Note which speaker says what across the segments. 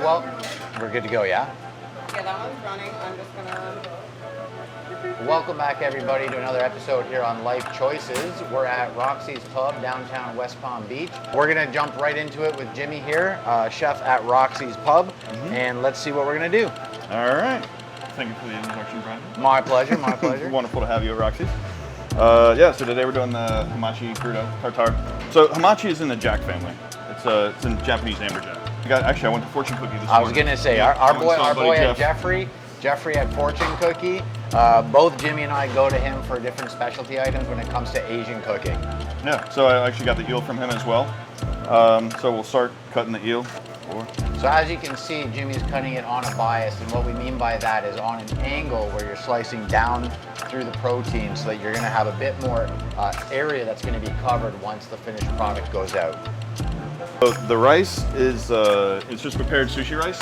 Speaker 1: well, we're good to go, yeah?
Speaker 2: Yeah, that one's running. I'm just gonna...
Speaker 1: Welcome back, everybody, to another episode here on Life Choices. We're at Roxy's Pub, downtown West Palm Beach. We're gonna jump right into it with Jimmy here, chef at Roxy's Pub, and let's see what we're gonna do.
Speaker 3: All right. Thank you for the introduction, Brian.
Speaker 1: My pleasure, my pleasure.
Speaker 3: Wonderful to have you at Roxy's. Yeah, so today we're doing the hamachi crudo tartare. So hamachi is in the jack family. It's in Japanese amberjack. Actually, I went to Fortune Cookie this morning.
Speaker 1: I was gonna say, our boy at Jeffrey at Fortune Cookie. Both Jimmy and I go to him for different specialty items when it comes to Asian cooking.
Speaker 3: Yeah, so I actually got the eel from him as well. So we'll start cutting the eel.
Speaker 1: So as you can see, Jimmy's cutting it on a bias, and what we mean by that is on an angle where you're slicing down through the protein so that you're gonna have a bit more area that's gonna be covered once the finished product goes out.
Speaker 3: So the rice is it's just prepared sushi rice.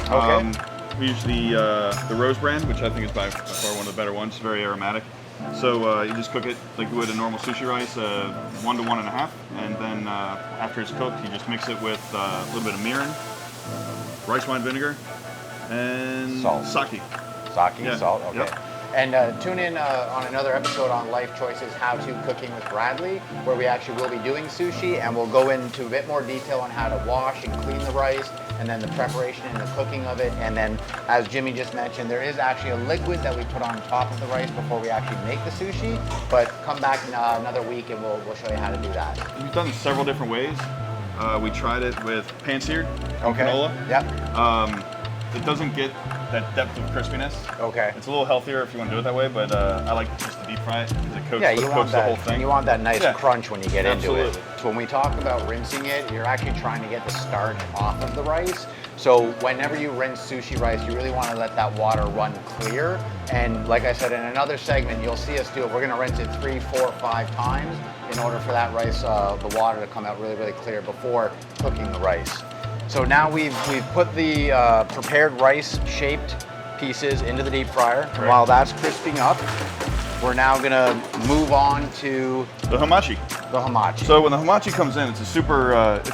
Speaker 1: Okay.
Speaker 3: We use the Rose brand, which I think is by far one of the better ones. It's very aromatic. So you just cook it like you would a normal sushi rice, 1 to 1.5, and then after it's cooked, you just mix it with a little bit of mirin, rice wine vinegar, and
Speaker 1: salt.
Speaker 3: Sake.
Speaker 1: Sake,
Speaker 3: Yeah.
Speaker 1: salt, okay.
Speaker 3: Yep.
Speaker 1: And tune in on another episode on Life Choices, How to Cooking with Bradley, where we actually will be doing sushi, and we'll go into a bit more detail on how to wash and clean the rice, and then the preparation and the cooking of it. And then, as Jimmy just mentioned, there is actually a liquid that we put on top of the rice before we actually make the sushi. But come back another week and we'll show you how to do that.
Speaker 3: We've done it several different ways. We tried it with pan-seared
Speaker 1: Okay.
Speaker 3: canola.
Speaker 1: Yep.
Speaker 3: It doesn't get that depth of crispiness.
Speaker 1: Okay.
Speaker 3: It's a little healthier if you want to do it that way, but I like just to deep fry it because it coats,
Speaker 1: Yeah, you want
Speaker 3: coats the
Speaker 1: that.
Speaker 3: whole thing.
Speaker 1: You want that nice
Speaker 3: Yeah.
Speaker 1: crunch when you get into it.
Speaker 3: Absolutely.
Speaker 1: So when we talk about rinsing it, you're actually trying to get the starch off of the rice. So whenever you rinse sushi rice, you really want to let that water run clear. And like I said in another segment, you'll see us do it. We're going to rinse it 3, 4, 5 times in order for that rice, the water to come out really, really clear before cooking the rice. So now we've put the prepared rice-shaped pieces into the deep fryer. And while that's crisping up, we're now gonna move on to
Speaker 3: The hamachi.
Speaker 1: the hamachi.
Speaker 3: So when the hamachi comes in, it's a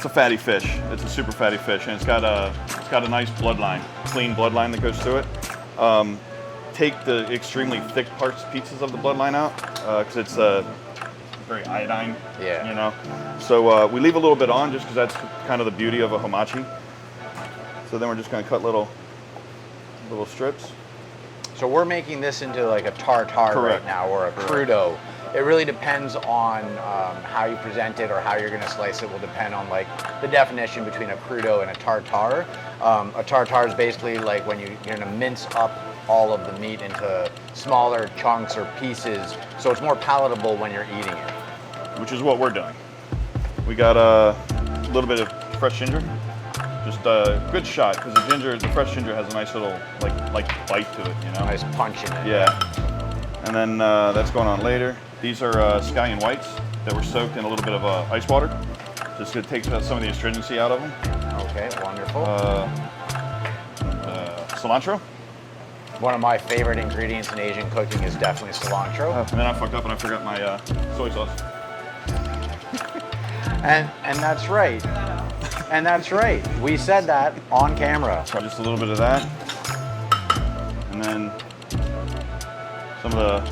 Speaker 3: fatty fish. It's a super fatty fish, and it's got a nice bloodline, clean bloodline that goes through it. Take the extremely thick pieces of the bloodline out, because it's very iodine.
Speaker 1: Yeah.
Speaker 3: You know. So we leave a little bit on just because that's kind of the beauty of a hamachi. So then we're just gonna cut little strips.
Speaker 1: So we're making this into like a tartare
Speaker 3: Correct.
Speaker 1: right now, or a crudo. It really depends on how you present it or how you're gonna slice it will depend on like the definition between a crudo and a tartare. A tartare is basically like when you're gonna mince up all of the meat into smaller chunks or pieces, so it's more palatable when you're eating it.
Speaker 3: Which is what we're doing. We got a little bit of fresh ginger, just a good shot because the fresh ginger has a nice little like bite to it, you know.
Speaker 1: Nice punch in it.
Speaker 3: Yeah. And then that's going on later. These are scallion whites that were soaked in a little bit of ice water, just to take some of the astringency out of them.
Speaker 1: Okay, wonderful.
Speaker 3: Cilantro.
Speaker 1: One of my favorite ingredients in Asian cooking is definitely cilantro.
Speaker 3: And then I fucked up and I forgot my soy sauce.
Speaker 1: And that's right. And that's right. We said that on camera.
Speaker 3: So just a little bit of that. And then some of the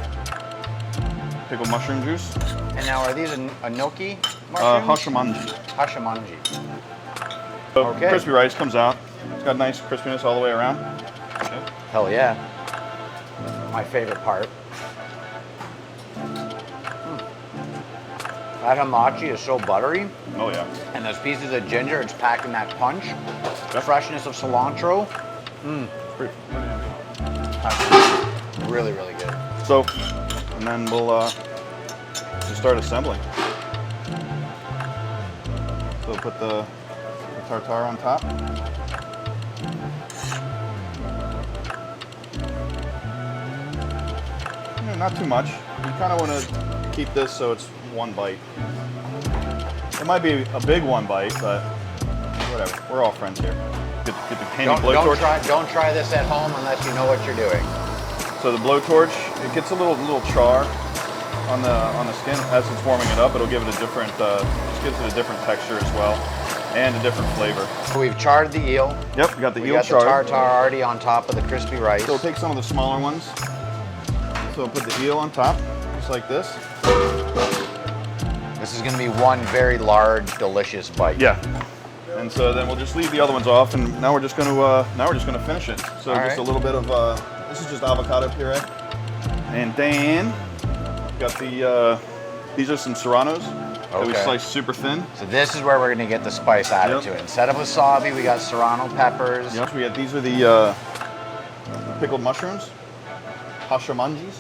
Speaker 3: pickled mushroom juice.
Speaker 1: And now are these enoki mushrooms?
Speaker 3: Hashimanji.
Speaker 1: Hashimanji.
Speaker 3: So
Speaker 1: Okay.
Speaker 3: crispy rice comes out. It's got nice crispiness all the way around. Okay.
Speaker 1: Hell yeah. My favorite part. That hamachi is so buttery.
Speaker 3: Oh yeah.
Speaker 1: And those pieces of ginger, it's packing that punch. The freshness of cilantro. That's really, really good.
Speaker 3: So, and then we'll just start assembling. So we'll put the tartare on top. Not too much. You kind of want to keep this so it's one bite. It might be a big one bite, but whatever. We're all friends here. Get the handy blowtorch.
Speaker 1: Don't try this at home unless you know what you're doing.
Speaker 3: So the blowtorch, it gets a little char on the skin as it's warming it up. It'll give it a different, just gives it a different texture as well. and a different flavor.
Speaker 1: So we've charred the eel.
Speaker 3: Yep, we got the
Speaker 1: We
Speaker 3: eel
Speaker 1: got the
Speaker 3: chard.
Speaker 1: tartare already on top of the crispy rice.
Speaker 3: So we'll take some of the smaller ones. So we'll put the eel on top, just like this.
Speaker 1: This is gonna be one very large, delicious bite.
Speaker 3: Yeah. And so then we'll just leave the other ones off, and now we're just gonna finish it. So
Speaker 1: All
Speaker 3: just
Speaker 1: right.
Speaker 3: a little bit of this is just avocado puree, and then got the these are some serranos that we
Speaker 1: Okay.
Speaker 3: sliced super thin.
Speaker 1: So this is where we're gonna get the spice added
Speaker 3: Yep.
Speaker 1: to it. Instead of wasabi, we got serrano peppers.
Speaker 3: Yep. We got these are the pickled mushrooms, hashamanjis.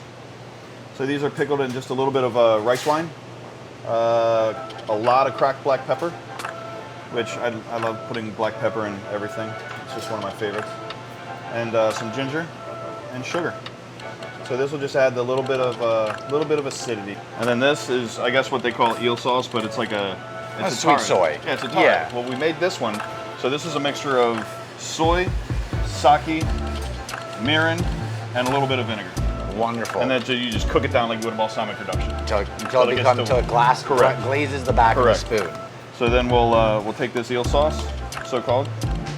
Speaker 3: So these are pickled in just a little bit of rice wine, a lot of cracked black pepper, which I love putting black pepper in everything. It's just one of my favorites. And some ginger and sugar. So this will just add a little bit of acidity. And then this is, I guess, what they call eel sauce, but it's like
Speaker 1: That's
Speaker 3: a
Speaker 1: sweet
Speaker 3: tare.
Speaker 1: soy.
Speaker 3: Yeah, it's a tare.
Speaker 1: Yeah.
Speaker 3: Well, we made this one. So this is a mixture of soy, sake, mirin, and a little bit of vinegar.
Speaker 1: Wonderful.
Speaker 3: And then you just cook it down like you would a balsamic reduction.
Speaker 1: until it
Speaker 3: it gets
Speaker 1: becomes
Speaker 3: to-
Speaker 1: a glass.
Speaker 3: Correct.
Speaker 1: Glazes the back
Speaker 3: Correct.
Speaker 1: of the spoon.
Speaker 3: So then we'll take this eel sauce, so called,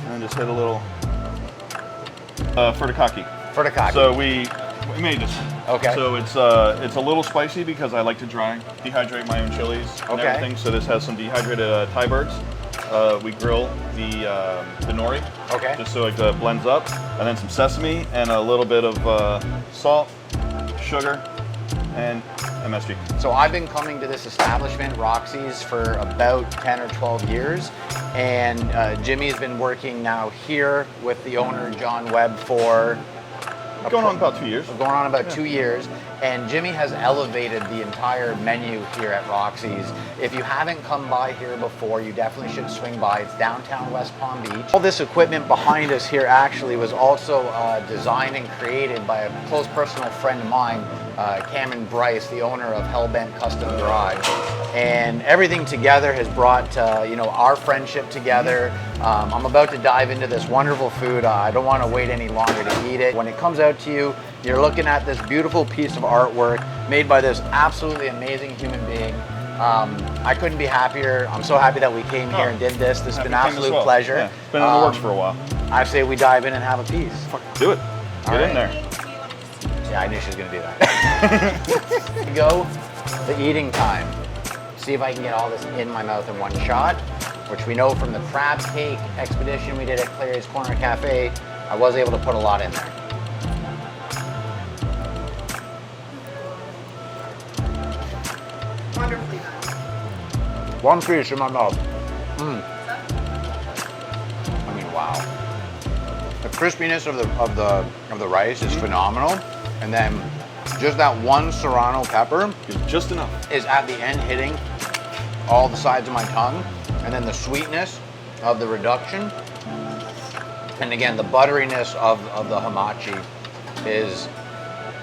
Speaker 3: and then just hit a little furikake.
Speaker 1: Furikake.
Speaker 3: So we made this.
Speaker 1: Okay.
Speaker 3: So it's a little spicy because I like to dehydrate my own chilies and
Speaker 1: Okay.
Speaker 3: everything. So this has some dehydrated Thai birds. We grill the nori.
Speaker 1: Okay.
Speaker 3: Just so it blends up, and then some sesame and a little bit of salt, sugar, and MSG.
Speaker 1: So I've been coming to this establishment, Roxy's, for about 10 or 12 years. And Jimmy's been working now here with the owner, John Webb, for
Speaker 3: Going on about 2 years.
Speaker 1: going on about 2 years. And Jimmy has elevated the entire menu here at Roxy's. If you haven't come by here before, you definitely should swing by. It's downtown West Palm Beach. All this equipment behind us here actually was also designed and created by a close personal friend of mine, Cameron Bryce, the owner of Hellbent Custom Garage. And everything together has brought our friendship together. I'm about to dive into this wonderful food. I don't want to wait any longer to eat it. When it comes out to you, you're looking at this beautiful piece of artwork made by this absolutely amazing human being. I couldn't be happier. I'm so happy that we came here and did this. This has been an
Speaker 3: Happy came as
Speaker 1: absolute
Speaker 3: well.
Speaker 1: pleasure.
Speaker 3: Yeah, it's been in the works for a while.
Speaker 1: I say we dive in and have a piece.
Speaker 3: Do it.
Speaker 1: All
Speaker 3: Get
Speaker 1: right.
Speaker 3: in there.
Speaker 1: Yeah, I knew she was gonna do that. Go, the eating time. See if I can get all this in my mouth in one shot, which we know from the crab cake expedition we did at Clary's Corner Cafe, I was able to put a lot in there.
Speaker 2: Wonderfully done.
Speaker 1: One piece in my mouth. I mean, wow. The crispiness of the rice is phenomenal, and then just that one serrano pepper
Speaker 3: Just enough.
Speaker 1: is at the end hitting all the sides of my tongue, and then the sweetness of the reduction, and again the butteriness of the hamachi is,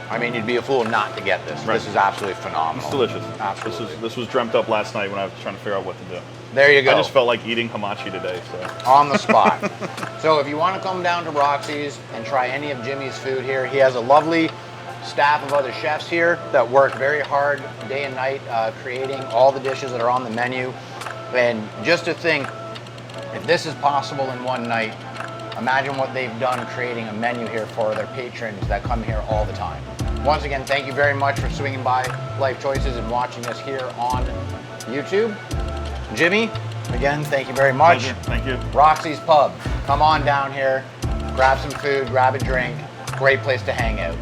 Speaker 1: I mean, you'd be a fool not to get this.
Speaker 3: Right.
Speaker 1: This is absolutely phenomenal.
Speaker 3: It's delicious.
Speaker 1: Absolutely.
Speaker 3: This was dreamt up last night when I was trying to figure out what to do.
Speaker 1: There you go.
Speaker 3: I just felt like eating hamachi today. So
Speaker 1: On the spot. So if you want to come down to Roxy's and try any of Jimmy's food here, he has a lovely staff of other chefs here that work very hard day and night creating all the dishes that are on the menu. And just to think, if this is possible in one night, imagine what they've done creating a menu here for their patrons that come here all the time. Once again, thank you very much for swinging by Life Choices and watching us here on YouTube. Jimmy, again, thank you very much.
Speaker 3: pleasure. Thank you.
Speaker 1: Roxy's Pub. Come on down here, grab some food, grab a drink. Great place to hang out.